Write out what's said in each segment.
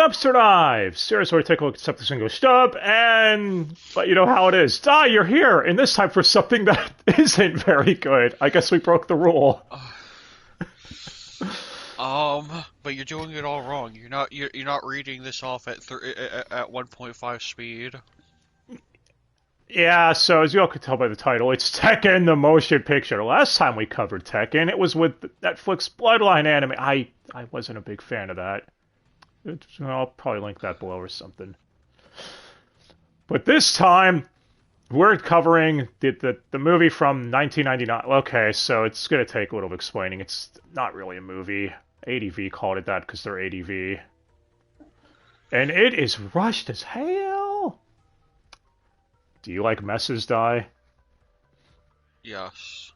Dubster Dive! Seriously, we take a look at something English dub, and but you know how it is. You're here, and this time for something that isn't very good. I guess we broke the rule. But you're doing it all wrong. You're not reading this off at 1.5 speed. Yeah, so as you all could tell by the title, it's Tekken the Motion Picture. Last time we covered Tekken, it was with Netflix Bloodline anime. I wasn't a big fan of that. I'll probably link that below or something. But this time, we're covering the movie from 1999. Okay, so it's going to take a little explaining. It's not really a movie. ADV called it that because they're ADV. And it is rushed as hell. Do you like messes, Die? Yes.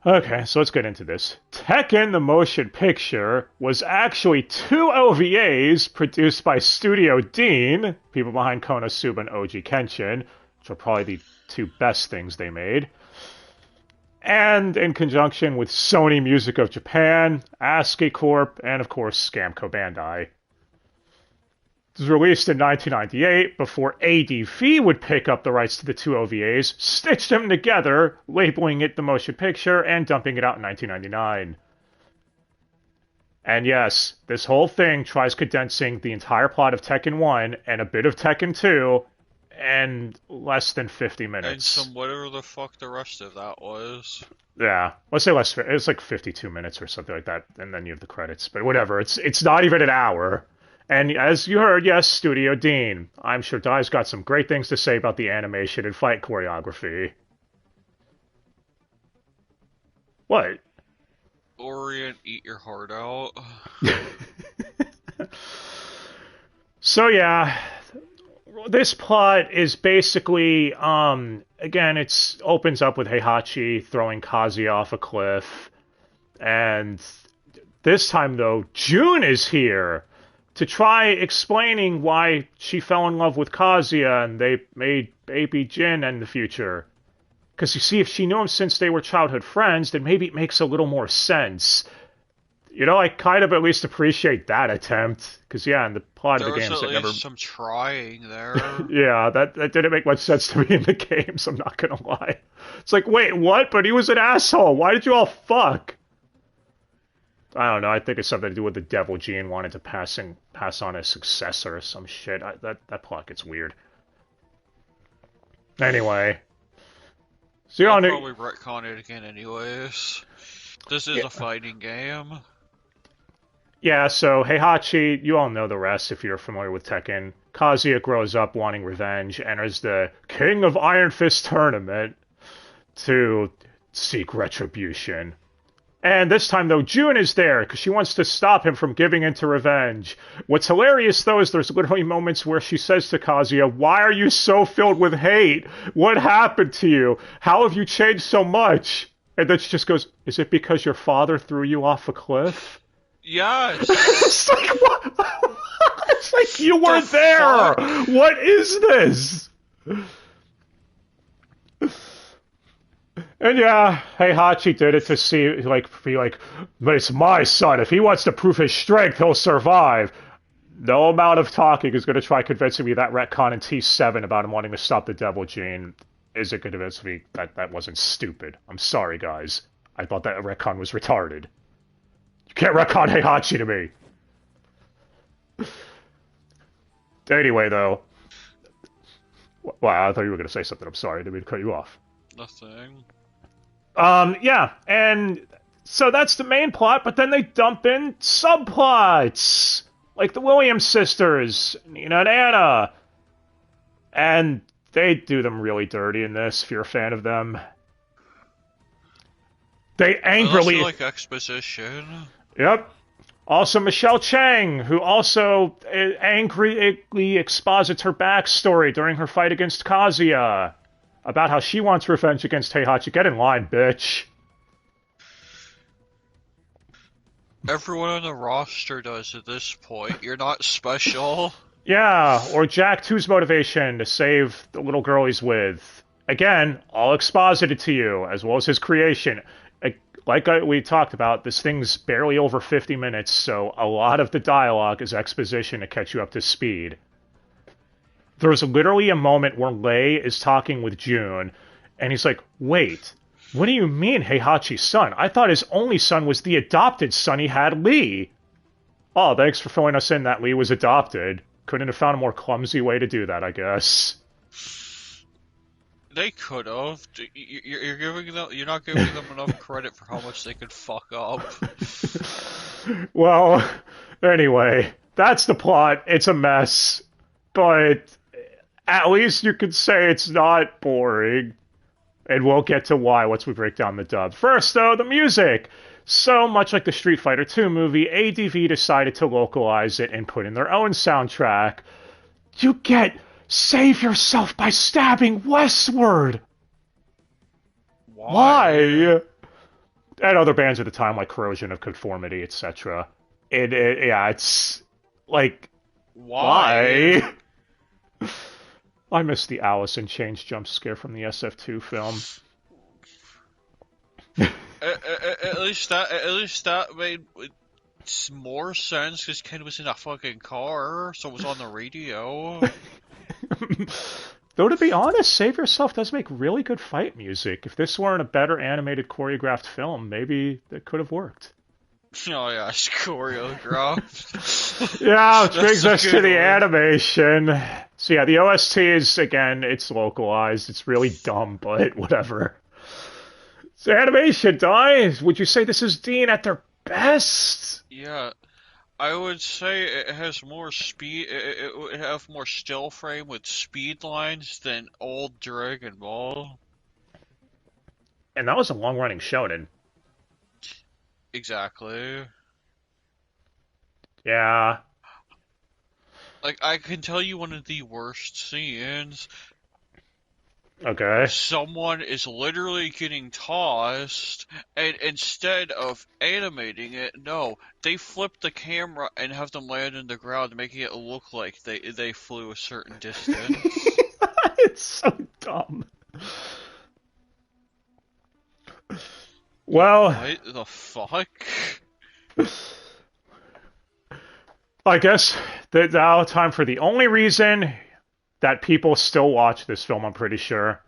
Okay, so let's get into this. Tekken the Motion Picture was actually 2 OVAs produced by Studio Dean, people behind Konosuba and OG Kenshin, which are probably the 2 best things they made, and in conjunction with Sony Music of Japan, ASCII Corp, and of course Scamco Bandai. It was released in 1998 before ADV would pick up the rights to the 2 OVAs, stitch them together, labeling it the motion picture, and dumping it out in 1999. And yes, this whole thing tries condensing the entire plot of Tekken 1 and a bit of Tekken 2 in less than 50 minutes. And some whatever the fuck the rest of that was. Yeah, let's say less. It's like 52 minutes or something like that, and then you have the credits. But whatever, it's not even an hour. And as you heard, yes, Studio Dean. I'm sure Dai's got some great things to say about the animation and fight choreography. What? Orient, eat your heart out. So yeah, this plot is basically, again, it opens up with Heihachi throwing Kazuya off a cliff. And this time, though, June is here to try explaining why she fell in love with Kazuya and they made baby Jin in the future. Because you see, if she knew him since they were childhood friends, then maybe it makes a little more sense. You know, I kind of at least appreciate that attempt. Because, yeah, in the plot of the games, there was at least some trying there. Yeah, that didn't make much sense to me in the games, I'm not gonna lie. It's like, wait, what? But he was an asshole. Why did you all fuck? I don't know. I think it's something to do with the Devil Gene wanted to pass on his successor or some shit. That plot gets weird. Anyway, so I'll probably retcon it again, anyways. This is a fighting game. Yeah. So Heihachi, you all know the rest if you're familiar with Tekken. Kazuya grows up wanting revenge, enters the King of Iron Fist tournament to seek retribution. And this time, though, June is there because she wants to stop him from giving in to revenge. What's hilarious, though, is there's literally moments where she says to Kazuya, "Why are you so filled with hate? What happened to you? How have you changed so much?" And then she just goes, "Is it because your father threw you off a cliff?" Yes. It's like, what? It's like you weren't there. What is this? And yeah, Heihachi did it to be like, but it's my son. If he wants to prove his strength, he'll survive. No amount of talking is going to try convincing me that retcon in T7 about him wanting to stop the Devil Gene isn't going to convince me that wasn't stupid. I'm sorry, guys. I thought that retcon was retarded. You can't retcon Heihachi to me. Anyway, though. Wow, I thought you were going to say something. I'm sorry. I didn't mean to cut you off. Nothing. Yeah, and so that's the main plot, but then they dump in subplots, like the Williams sisters, Nina and Anna, and they do them really dirty in this, if you're a fan of them. They angrily... Also like exposition. Yep. Also Michelle Chang, who also angrily exposits her backstory during her fight against Kazuya. About how she wants revenge against Heihachi. Get in line, bitch. Everyone on the roster does at this point. You're not special. Yeah, or Jack 2's motivation to save the little girl he's with. Again, all exposited to you, as well as his creation. We talked about, this thing's barely over 50 minutes, so a lot of the dialogue is exposition to catch you up to speed. There's literally a moment where Lei is talking with June, and he's like, wait, what do you mean Heihachi's son? I thought his only son was the adopted son he had, Lee. Oh, thanks for filling us in that Lee was adopted. Couldn't have found a more clumsy way to do that, I guess. They could have. You're not giving them enough credit for how much they could fuck up. Well, anyway, that's the plot. It's a mess, but at least you could say it's not boring. And we'll get to why once we break down the dub. First, though, the music. So much like the Street Fighter II movie, ADV decided to localize it and put in their own soundtrack. You get Save Yourself by Stabbing Westward. Why? And other bands at the time, like Corrosion of Conformity, etc. Yeah, it's like, why? I miss the Alice in Chains jump scare from the SF2 film. At least that made more sense because Ken was in a fucking car, so it was on the radio. Though to be honest, Save Yourself does make really good fight music. If this weren't a better animated choreographed film, maybe it could have worked. Oh yeah, it's choreographed. Yeah, which brings us to the animation. So yeah, the OST is, again, it's localized. It's really dumb, but whatever. So animation, would you say this is Dean at their best? Yeah, I would say it has more speed. It would have more still frame with speed lines than old Dragon Ball. And that was a long-running shonen. Exactly. Yeah. Like, I can tell you one of the worst scenes. Okay. Someone is literally getting tossed, and instead of animating it, no, they flip the camera and have them land in the ground, making it look like they flew a certain distance. It's so dumb. Well, what the fuck? I guess that now time for the only reason that people still watch this film, I'm pretty sure.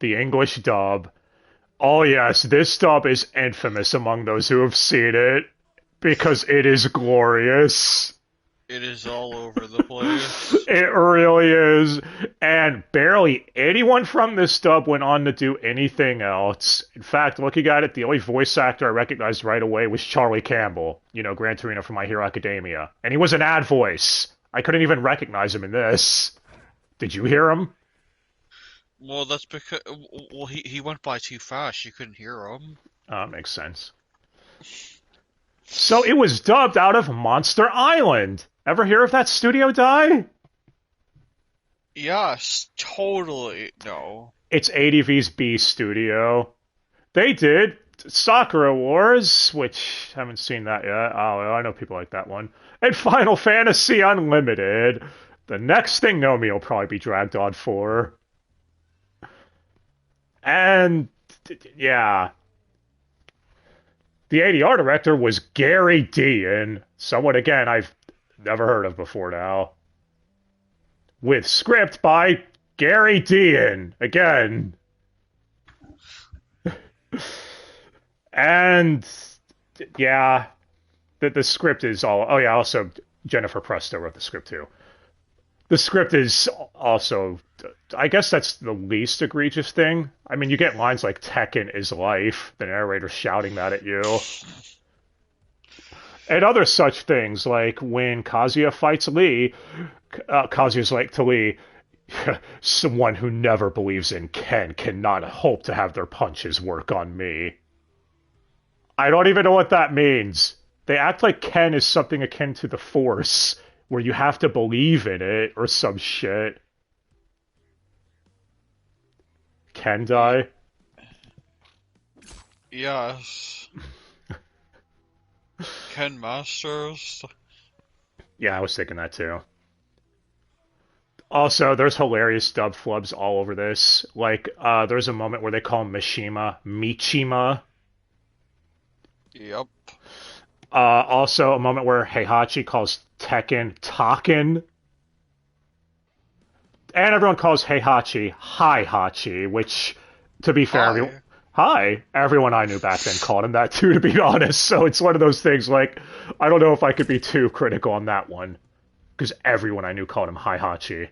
The English dub. Oh yes, this dub is infamous among those who have seen it, because it is glorious. It is all over the place. It really is. And barely anyone from this dub went on to do anything else. In fact, looking at it, the only voice actor I recognized right away was Charlie Campbell. You know, Gran Torino from My Hero Academia. And he was an ad voice. I couldn't even recognize him in this. Did you hear him? Well, that's because... Well, he went by too fast. You couldn't hear him. Makes sense. So it was dubbed out of Monster Island. Ever hear of that studio, Dai? Yes, totally. No. It's ADV's B studio. They did Sakura Wars, which I haven't seen that yet. Oh, I know people like that one. And Final Fantasy Unlimited. The next thing Nomi will probably be dragged on for. And, yeah. The ADR director was Gary Dean, someone, again, I've never heard of before now. With script by Gary Dean, again. And, yeah, the script is all... Oh, yeah, also, Jennifer Presto wrote the script, too. The script is also... I guess that's the least egregious thing. I mean, you get lines like Tekken is life, the narrator shouting that at you. And other such things, like when Kazuya fights Lee, Kazuya's like to Lee, someone who never believes in Ken cannot hope to have their punches work on me. I don't even know what that means. They act like Ken is something akin to the Force, where you have to believe in it, or some shit. Ken die? Yes. Ken Masters? Yeah, I was thinking that too. Also, there's hilarious dub flubs all over this. Like, there's a moment where they call Mishima Michima, Yep. Also, a moment where Heihachi calls Tekken Taken. And everyone calls Heihachi Hi-Hachi, which, to be fair, Hi. everyone I knew back then called him that too, to be honest. So it's one of those things, like, I don't know if I could be too critical on that one, because everyone I knew called him Hi-Hachi.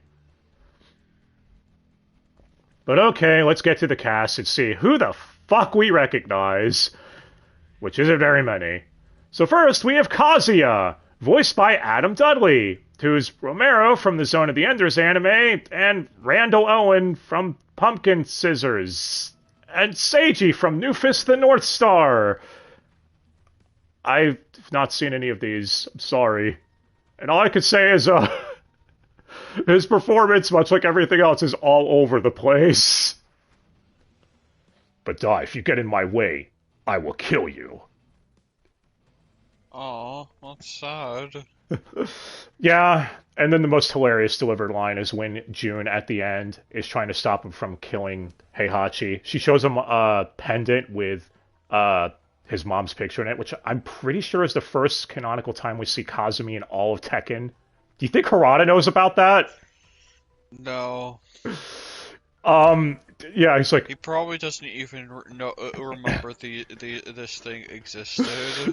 But okay, let's get to the cast and see who the fuck we recognize, which isn't very many. So first, we have Kazuya, voiced by Adam Dudley, who's Romero from the Zone of the Enders anime, and Randall Owen from Pumpkin Scissors, and Seiji from New Fist the North Star. I've not seen any of these, I'm sorry. And all I could say is, his performance, much like everything else, is all over the place. But if you get in my way, I will kill you. Aw, that's sad. Yeah, and then the most hilarious delivered line is when June, at the end, is trying to stop him from killing Heihachi. She shows him a pendant with his mom's picture in it, which I'm pretty sure is the first canonical time we see Kazumi in all of Tekken. Do you think Harada knows about that? No. Yeah, he's like, He probably doesn't even remember this thing existed.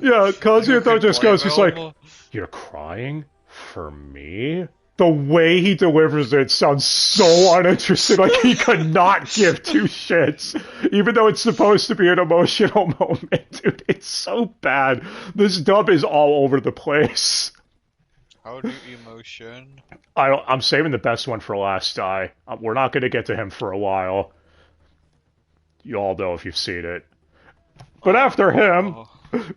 yeah, Who Kazuya though could just blame goes, he's like, him? you're crying for me? The way he delivers it sounds so uninterested, like he could not give two shits, even though it's supposed to be an emotional moment. Dude, it's so bad. This dub is all over the place. How do emotion? I'm saving the best one for last, We're not going to get to him for a while. You all know if you've seen it. But after him,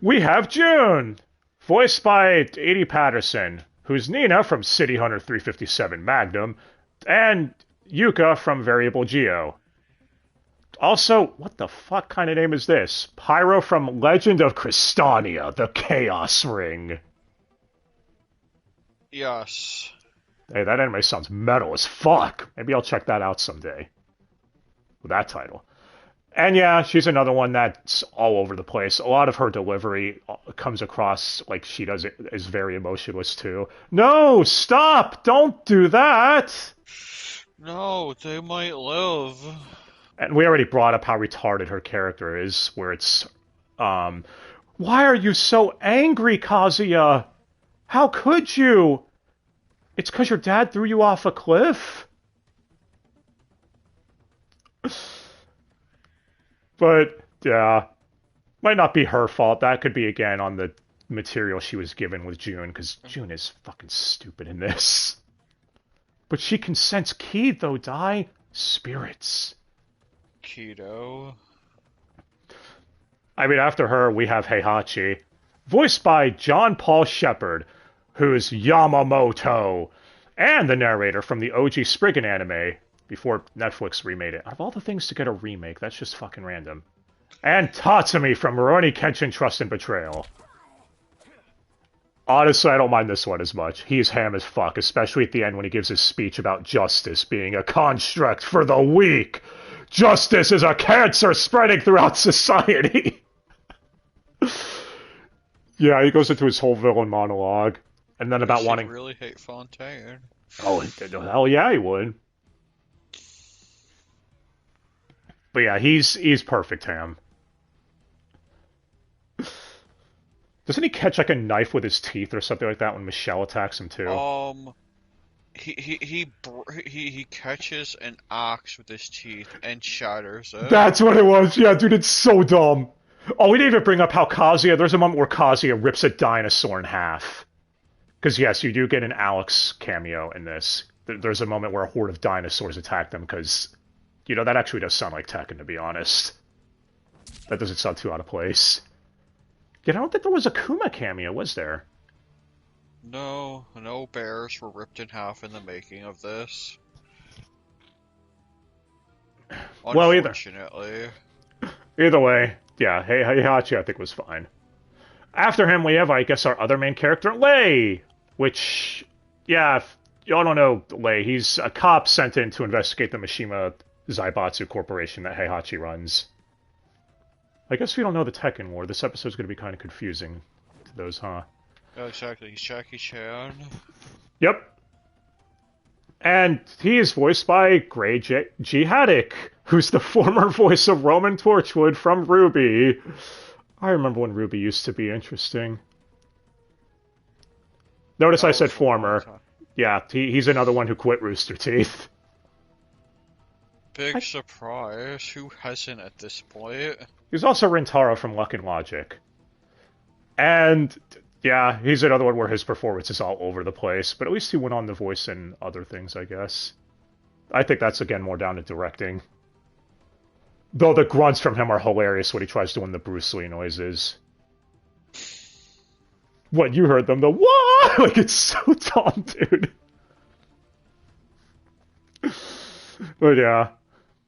we have June, voiced by Adie Patterson, who's Nina from City Hunter 357 Magnum, and Yuka from Variable Geo. Also, what the fuck kind of name is this? Pyro from Legend of Crystania, the Chaos Ring. Yes. Hey, that anime sounds metal as fuck. Maybe I'll check that out someday. With that title. And yeah, she's another one that's all over the place. A lot of her delivery comes across like she does it is very emotionless too. No, stop! Don't do that! No, they might live. And we already brought up how retarded her character is, where it's, why are you so angry, Kazuya? How could you? It's because your dad threw you off a cliff? But, yeah, might not be her fault. That could be, again, on the material she was given with June, because June is fucking stupid in this. But she can sense ki, though, spirits. Keto. I mean, after her, we have Heihachi, voiced by John Paul Shepard, who's Yamamoto, and the narrator from the OG Spriggan anime, before Netflix remade it. Out of all the things to get a remake, that's just fucking random. And Tatsumi from Rurouni Kenshin Trust and Betrayal. Honestly, I don't mind this one as much. He's ham as fuck, especially at the end when he gives his speech about justice being a construct for the weak. Justice is a cancer spreading throughout society. Yeah, he goes into his whole villain monologue. And then about wanting... really hate Fontaine. Oh, hell yeah, he would. But yeah, he's perfect, ham. Doesn't he catch like a knife with his teeth or something like that when Michelle attacks him too? He catches an ox with his teeth and shatters it. That's what it was. Yeah, dude, it's so dumb. Oh, we didn't even bring up how Kazuya. There's a moment where Kazuya rips a dinosaur in half. Because yes, you do get an Alex cameo in this. There's a moment where a horde of dinosaurs attack them because, you know, that actually does sound like Tekken, to be honest. That doesn't sound too out of place. Yeah, I don't think there was a Kuma cameo, was there? No bears were ripped in half in the making of this. Well, Unfortunately. Either way, yeah, Heihachi I think was fine. After him, we have, I guess, our other main character, Lei, which, yeah, if y'all don't know Lei, he's a cop sent in to investigate the Mishima Zaibatsu Corporation that Heihachi runs. I guess we don't know the Tekken lore. This episode's going to be kind of confusing to those, huh? Yeah, exactly. He's Jackie Chan. Yep. And he is voiced by Gray G. Haddock, who's the former voice of Roman Torchwood from Ruby. I remember when Ruby used to be interesting. Notice I said former. Yeah, he's another one who quit Rooster Teeth. Big surprise. Who hasn't at this point? He's also Rintaro from Luck and Logic. And, yeah, he's another one where his performance is all over the place, but at least he went on to voice in other things, I guess. I think that's, again, more down to directing. Though the grunts from him are hilarious when he tries doing the Bruce Lee noises. What, you heard them? The what? Like, it's so dumb, dude. But yeah,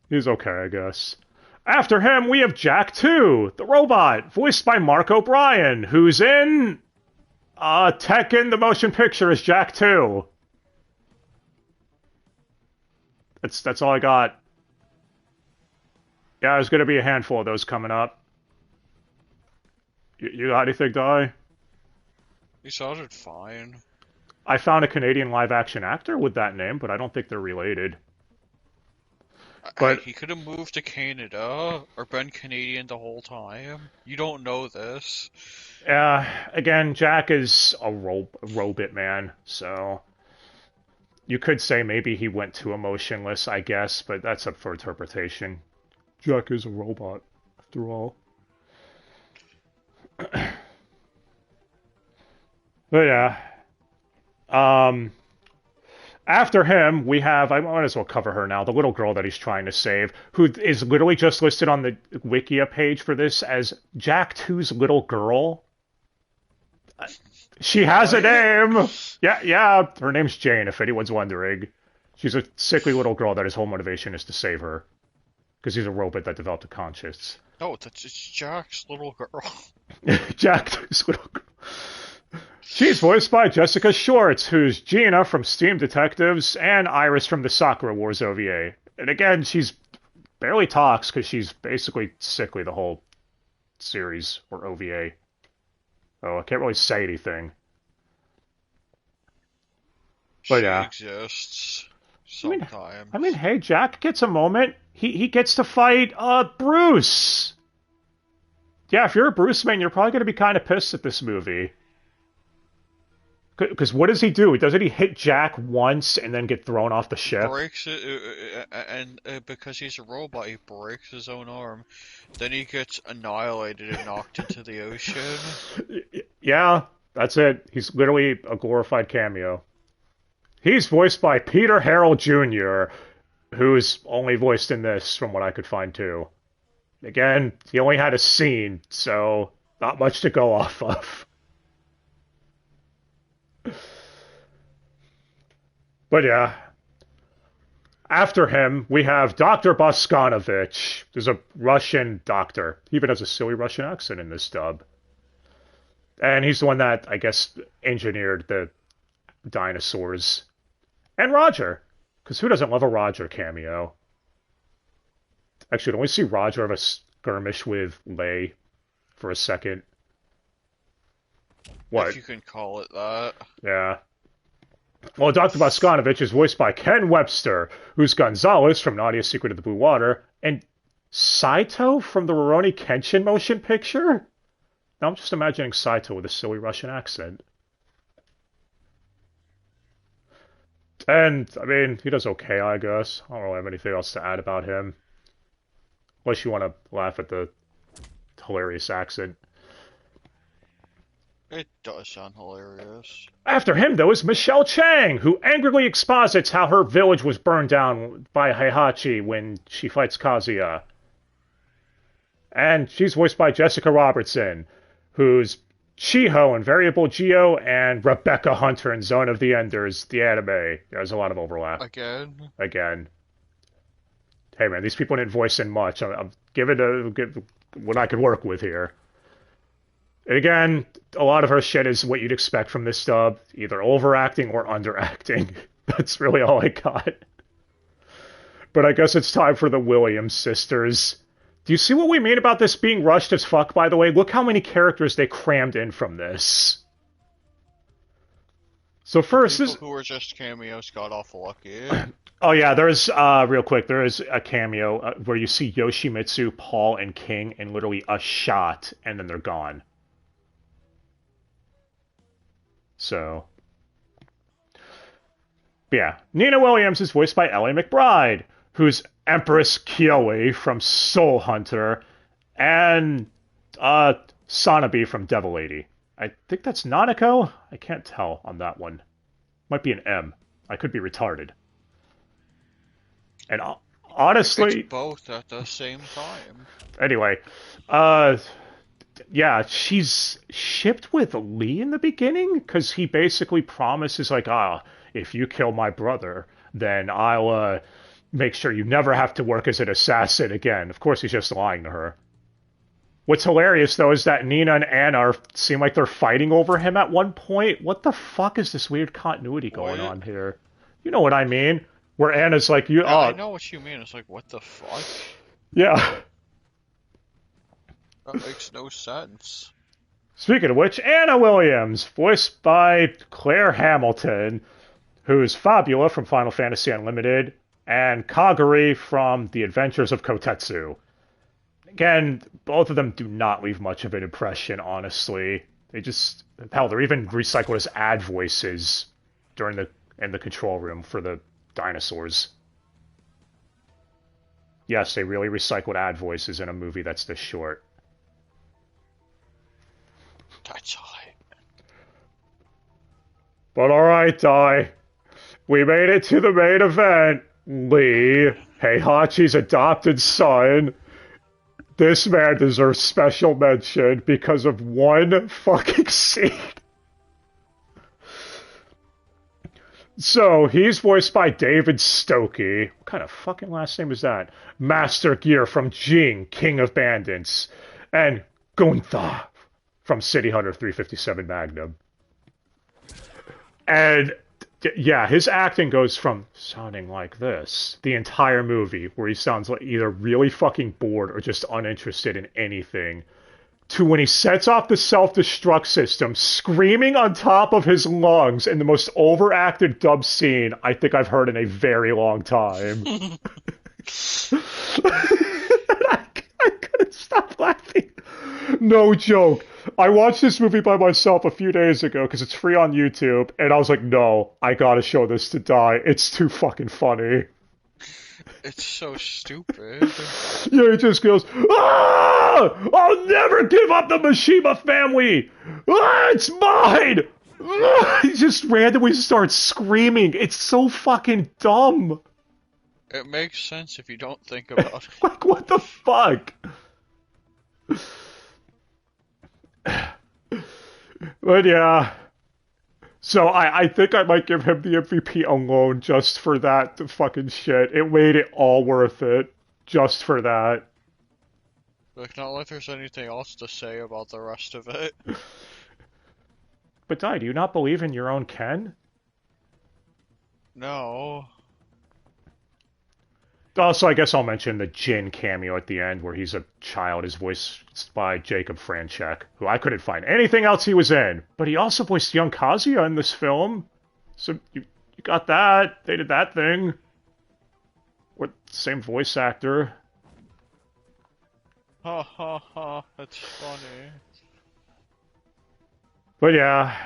he's okay, I guess. After him, we have Jack 2, the robot, voiced by Mark O'Brien, who's in Tekken, the motion picture, as Jack 2. That's all I got. Yeah, there's going to be a handful of those coming up. You got anything, Di? He sounded fine. I found a Canadian live-action actor with that name, but I don't think they're related. But he could have moved to Canada or been Canadian the whole time. You don't know this. Again, Jack is a robot man, so you could say maybe he went too emotionless, I guess, but that's up for interpretation. Jack is a robot, after all. But yeah. After him, we have, I might as well cover her now, the little girl that he's trying to save, who is literally just listed on the Wikia page for this as Jack 2's little girl. She has a name! Yeah, her name's Jane, if anyone's wondering. She's a sickly little girl that his whole motivation is to save her. Because he's a robot that developed a conscience. No, it's Jack's little girl. Jack 2's little girl. She's voiced by Jessica Shorts, who's Gina from Steam Detectives and Iris from the Sakura Wars OVA. And again, she's barely talks because she's basically sickly the whole series, or OVA. Oh, I can't really say anything. But yeah. She exists sometimes. I mean, hey, Jack gets a moment. He gets to fight Bruce. Yeah, if you're a Bruce man, you're probably going to be kind of pissed at this movie. Because what does he do? Doesn't he hit Jack once and then get thrown off the ship? Breaks it, and because he's a robot, he breaks his own arm. Then he gets annihilated and knocked into the ocean. Yeah, that's it. He's literally a glorified cameo. He's voiced by Peter Harrell Jr., who's only voiced in this, from what I could find, too. Again, he only had a scene, so not much to go off of. But yeah. After him, we have Dr. Boskanovich. There's a Russian doctor. He even has a silly Russian accent in this dub. And he's the one that, I guess, engineered the dinosaurs. And Roger. Because who doesn't love a Roger cameo? Actually, don't we see Roger have a skirmish with Lei for a second? What? If you can call it that. Yeah. Well, Dr. Boskanovich is voiced by Ken Webster, who's Gonzalez from Nadia's Secret of the Blue Water, and Saito from the Rurouni Kenshin motion picture? Now I'm just imagining Saito with a silly Russian accent. And, I mean, he does okay, I guess. I don't really have anything else to add about him. Unless you want to laugh at the hilarious accent. It does sound hilarious. After him, though, is Michelle Chang, who angrily exposits how her village was burned down by Heihachi when she fights Kazuya. And she's voiced by Jessica Robertson, who's Chiho in Variable Geo and Rebecca Hunter in Zone of the Enders, the anime. There's a lot of overlap. Again. Hey, man, these people didn't voice in much. I'm giving what I could work with here. And again, a lot of her shit is what you'd expect from this dub, either overacting or underacting. That's really all I got. But I guess it's time for the Williams sisters Do you see what we mean about this being rushed as fuck, by the way? Look how many characters they crammed in from this. So first People is... who were just cameos got off lucky. Oh yeah, there's, real quick, there is a cameo where you see Yoshimitsu, Paul, and King in literally a shot, and then they're gone. So... But yeah, Nina Williams is voiced by Ellie McBride, who's Empress Kyoe from Soul Hunter, and Sonabe from Devil Lady. I think that's Nanako? I can't tell on that one. Might be an M. I could be retarded. And honestly... It's both at the same time. Anyway, yeah, she's shipped with Lee in the beginning, because he basically promises, like, if you kill my brother, then I'll, make sure you never have to work as an assassin again. Of course, he's just lying to her. What's hilarious, though, is that Nina and Anna seem like they're fighting over him at one point. What the fuck is this weird continuity going on here? You know what I mean? Where Anna's like, I know what you mean. It's like, what the fuck? Yeah. That makes no sense. Speaking of which, Anna Williams, voiced by Claire Hamilton, who's Fabula from Final Fantasy Unlimited, and Kaguri from The Adventures of Kotetsu. Again, both of them do not leave much of an impression, honestly. They just... Hell, they're even recycled as ad voices in the control room for the dinosaurs. Yes, they really recycled ad voices in a movie that's this short. That's alright. But alright, Dai. We made it to the main event. Lee, Heihachi's adopted son. This man deserves special mention because of one fucking scene. So, he's voiced by David Stokey. What kind of fucking last name is that? Master Gear from Jing, King of Bandits. And Gunther from City Hunter 357 Magnum. And, yeah, his acting goes from sounding like this the entire movie, where he sounds like either really fucking bored or just uninterested in anything, to when he sets off the self-destruct system, screaming on top of his lungs in the most overacted dub scene I think I've heard in a very long time. I couldn't stop laughing. No joke. I watched this movie by myself a few days ago because it's free on YouTube, and I was like, no, I gotta show this to Dai. It's too fucking funny. It's so stupid. Yeah, he just goes, I'll never give up the Mishima family! It's mine! He just randomly starts screaming. It's so fucking dumb. It makes sense if you don't think about it. Like, what the fuck? But yeah. So I think I might give him the MVP alone just for that fucking shit. It made it all worth it just for that. Like, not like there's anything else to say about the rest of it. But Dai, do you not believe in your own Ken? No. Also, I guess I'll mention the Jin cameo at the end where he's a child is voiced by Jacob Franchek, who I couldn't find anything else he was in. But he also voiced young Kazuya in this film. So you got that. They did that thing. With the same voice actor. Ha ha ha, that's funny. But yeah.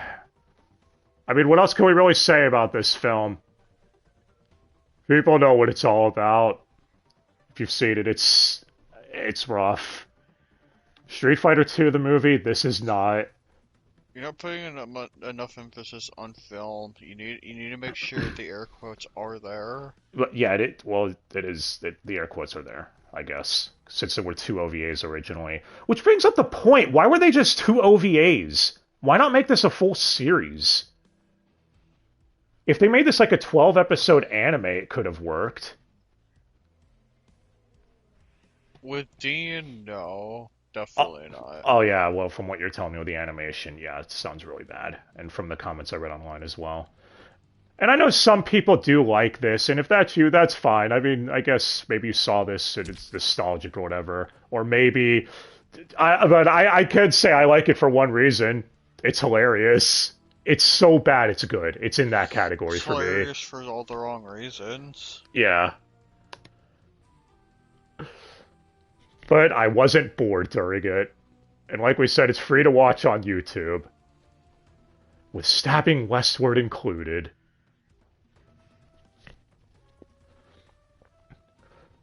I mean, what else can we really say about this film? People know what it's all about. If you've seen it, it's rough. Street Fighter 2, the movie, this is not. You're not putting enough emphasis on film. You need to make sure the air quotes are there. But yeah, the air quotes are there, I guess, since there were 2 OVAs originally. Which brings up the point, why were they just 2 OVAs? Why not make this a full series? If they made this like a 12-episode anime, it could have worked. With Dean, no. Definitely not. Oh yeah, well, from what you're telling me with the animation, yeah, it sounds really bad. And from the comments I read online as well. And I know some people do like this, and if that's you, that's fine. I mean, I guess maybe you saw this and it's nostalgic or whatever. Or maybe, but I could say I like it for one reason. It's hilarious. It's so bad it's good. It's in that category It's for me. hilarious for all the wrong reasons. Yeah. But I wasn't bored during it. And like we said, it's free to watch on YouTube. With stabbing westward included.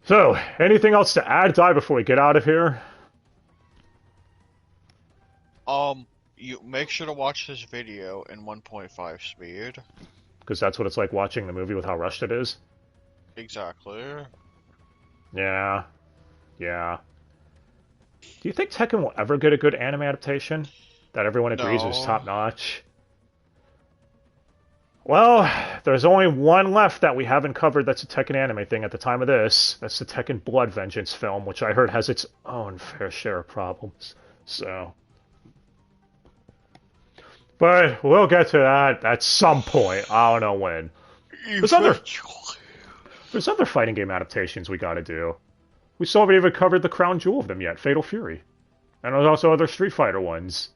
So, anything else to add, Di, before we get out of here? You make sure to watch this video in 1.5 speed. Because that's what it's like watching the movie with how rushed it is. Exactly. Yeah. Yeah. Do you think Tekken will ever get a good anime adaptation? That everyone agrees is top-notch? Well, there's only one left that we haven't covered that's a Tekken anime thing at the time of this. That's the Tekken Blood Vengeance film, which I heard has its own fair share of problems. So... But we'll get to that at some point. I don't know when. There's other fighting game adaptations we gotta do. We still haven't even covered the crown jewel of them yet, Fatal Fury. And there's also other Street Fighter ones.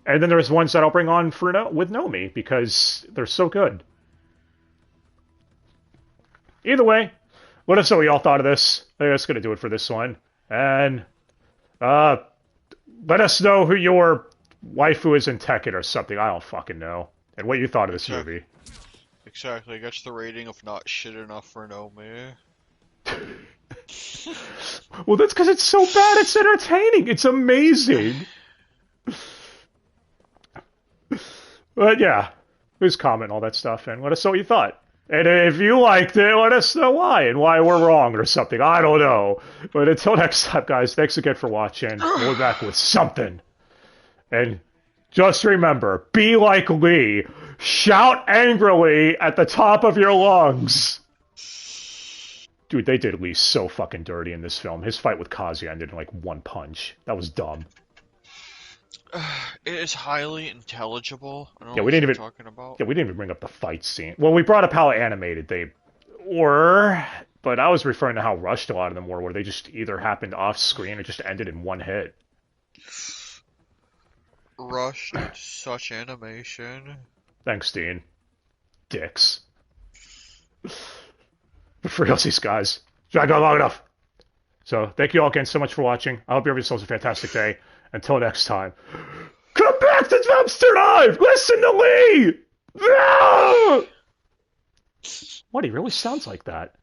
And then there's ones that I'll bring on for with Nomi, because they're so good. Either way, let us know what y'all thought of this. I think that's going to do it for this one. And let us know who your waifu is in Tekken or something. I don't fucking know. And what you thought of this movie. Exactly. Gets the rating of not shit enough for Nomi. Well, that's because it's so bad. It's entertaining. It's amazing. But yeah, please comment all that stuff and let us know what you thought. And if you liked it, let us know why and why we're wrong or something. I don't know. But until next time, guys, thanks again for watching. We'll be back with something. And just remember, be like Lee. Shout angrily at the top of your lungs. Dude, they did Lee so fucking dirty in this film. His fight with Kazuya ended in like one punch. That was dumb. It is highly intelligible. I don't Yeah, know we didn't what even you're talking about. Yeah, we didn't even bring up the fight scene. Well, we brought up how animated they were, but I was referring to how rushed a lot of them were, where they just either happened off screen or just ended in one hit. Rushed such animation. Thanks, Dean. Dicks. But for realsies, guys, I got long enough. So, thank you all again so much for watching. I hope you have yourselves a fantastic day. Until next time, come back to Dubster Live! Listen to Lee! No! What, he really sounds like that.